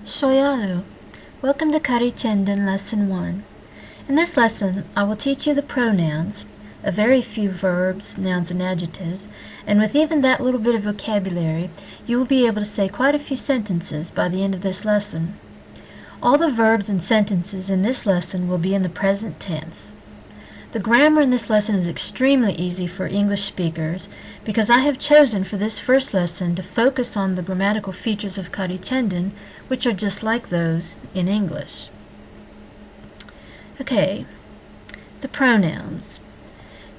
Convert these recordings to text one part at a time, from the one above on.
Shoyalu. Welcome to Carichendan Lesson 1. In this lesson, I will teach you the pronouns, a very few verbs, nouns, and adjectives, and with even that little bit of vocabulary, you will be able to say quite a few sentences by the end of this lesson. All the verbs and sentences in this lesson will be in the present tense. The grammar in this lesson is extremely easy for English speakers because I have chosen for this first lesson to focus on the grammatical features of Carichendan, which are just like those in English. Okay, the pronouns.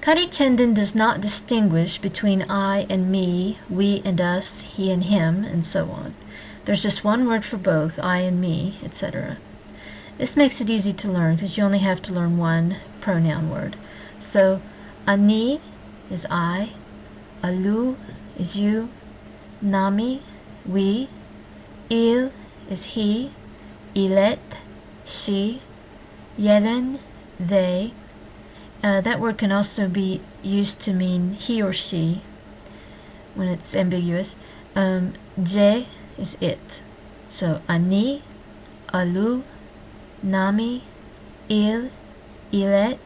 Carichendan does not distinguish between I and me, we and us, he and him, and so on. There's just one word for both, I and me, etc. This makes it easy to learn because you only have to learn one pronoun word. So, ani is I, alu is you, nami, we, il is he, ilet, she, yelen, they. That word can also be used to mean he or she when it's ambiguous. Je is it. So, ani, alu, nami, il, ilet,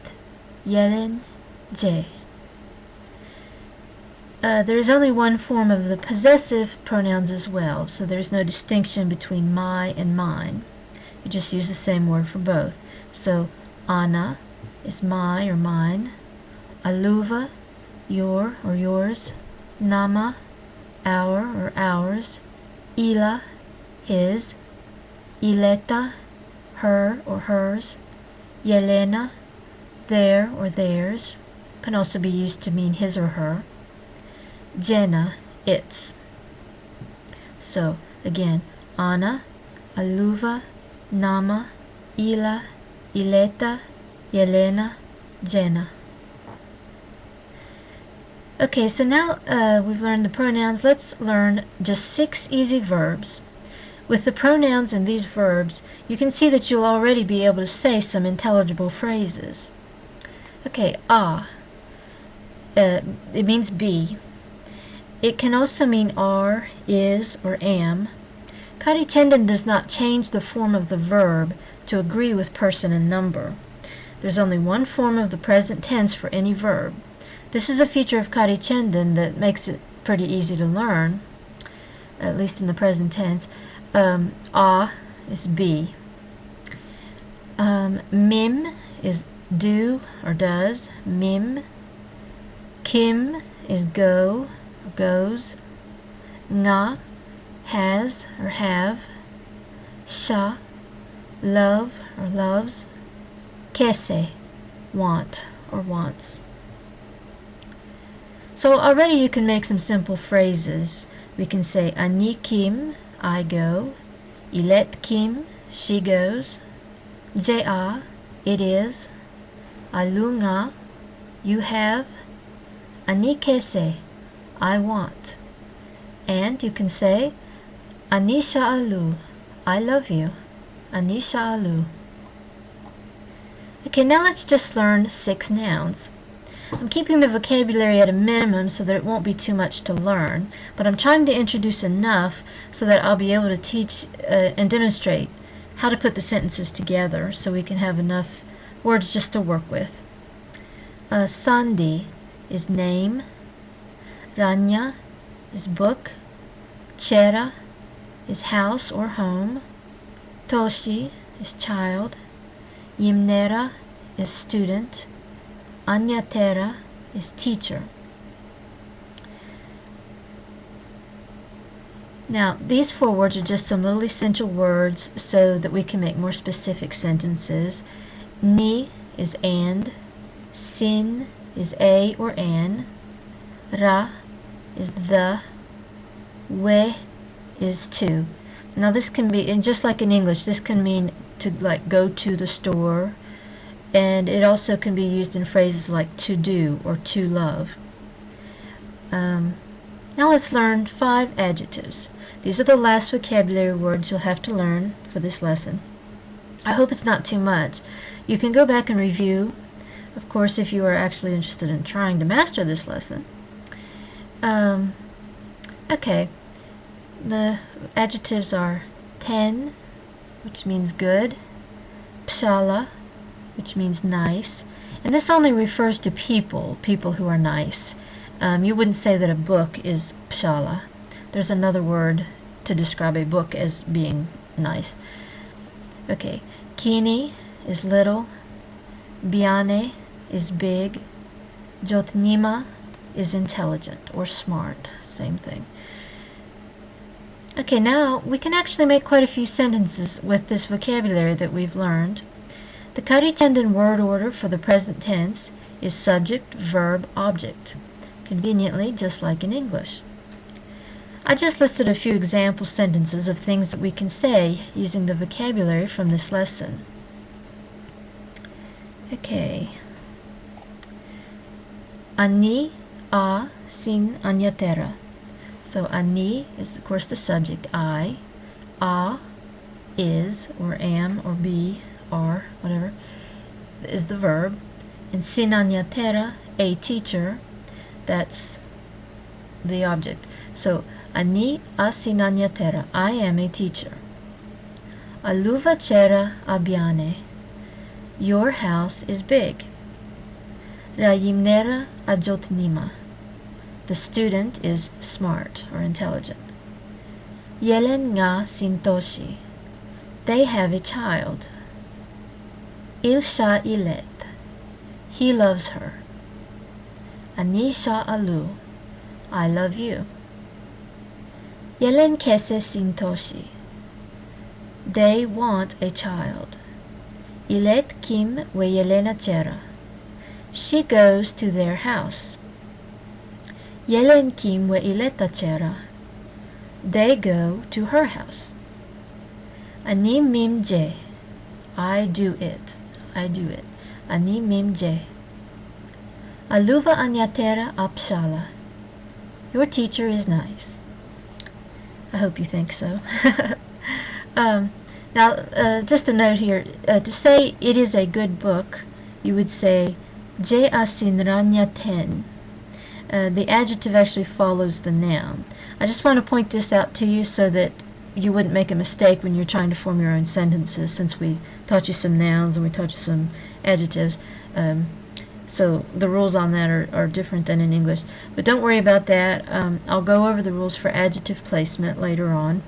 yelen, je. There is only one form of the possessive pronouns as well, so there's no distinction between my and mine. You just use the same word for both. So, ana is my or mine, aluva, your or yours, nama, our or ours, ila, his, ileta, her or hers, Yelena, their or theirs, can also be used to mean his or her, Jena, its. So, again, Ana, Aluva, Nama, Ila, Ileta, Yelena, Jena. Okay, so now we've learned the pronouns. Let's learn just 6 easy verbs. With the pronouns and these verbs, you can see that you'll already be able to say some intelligible phrases. Okay, it means be. It can also mean are, is, or am. Carichendan does not change the form of the verb to agree with person and number. There's only one form of the present tense for any verb. This is a feature of Carichendan that makes it pretty easy to learn, at least in the present tense. Is be. Mim is do or does. Mim. Kim is go or goes. Nga, has or have. Sha, love or loves. Kese, want or wants. So already you can make some simple phrases. We can say ani kim, I go. Ilet kim, she goes. Ja, it is. Alu nga, you have. Ani kese, I want. And you can say ani sha'alu, I love you. Ani sha'alu. Okay, now let's just learn 6 nouns. I'm keeping the vocabulary at a minimum so that it won't be too much to learn, but I'm trying to introduce enough so that I'll be able to teach and demonstrate how to put the sentences together so we can have enough words just to work with. Sandi is name. Ranya is book. Chera is house or home. Toshi is child. Yimnera is student. Anyatera is teacher. Now, these 4 words are just some little essential words so that we can make more specific sentences. Ni is and. Sin is a or an. Ra is the. We is to. Now this can be, and just like in English, this can mean to like go to the store. And it also can be used in phrases like to do or to love. Now let's learn 5 adjectives. These are the last vocabulary words you'll have to learn for this lesson. I hope it's not too much. You can go back and review, of course, if you are actually interested in trying to master this lesson. Okay, the adjectives are 10, which means good. Pshala, which means nice. And this only refers to people who are nice. You wouldn't say that a book is pshala. There's another word to describe a book as being nice. Okay, kini is little. Biane is big. Jotnima is intelligent or smart. Same thing. Okay, now we can actually make quite a few sentences with this vocabulary that we've learned. The Carichendan word order for the present tense is subject, verb, object, conveniently just like in English. I just listed a few example sentences of things that we can say using the vocabulary from this lesson. Okay. Ani a sin anyatera. So ani is of course the subject, I. A is or am or be or whatever is the verb. And sin anyatera, a teacher, that's the object. So ani a sin anyatera, I am a teacher. Aluva cera abbiane, your house is big. Rayimnera ajotnima, the student is smart or intelligent. Yelen nga sintoshi, they have a child. Ilsha ilet, he loves her. Anisha alu, I love you. Yelen kese sintoshi, they want a child. Ilet kim we Yelena chera, she goes to their house. Yelen kim we ileta chera, they go to her house. Ani mim je, I do it. I do it. Ani mim je. Aluva anyatera apshala, your teacher is nice. I hope you think so. Now, just a note here. To say it is a good book, you would say je asinranyaten. The adjective actually follows the noun. I just want to point this out to you so that you wouldn't make a mistake when you're trying to form your own sentences, since we taught you some nouns and we taught you some adjectives. So the rules on that are different than in English. But don't worry about that. I'll go over the rules for adjective placement later on.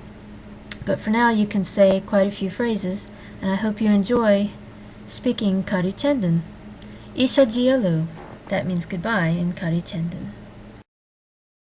But for now, you can say quite a few phrases, and I hope you enjoy speaking Carichendan. Isha jialu, that means goodbye in Carichendan.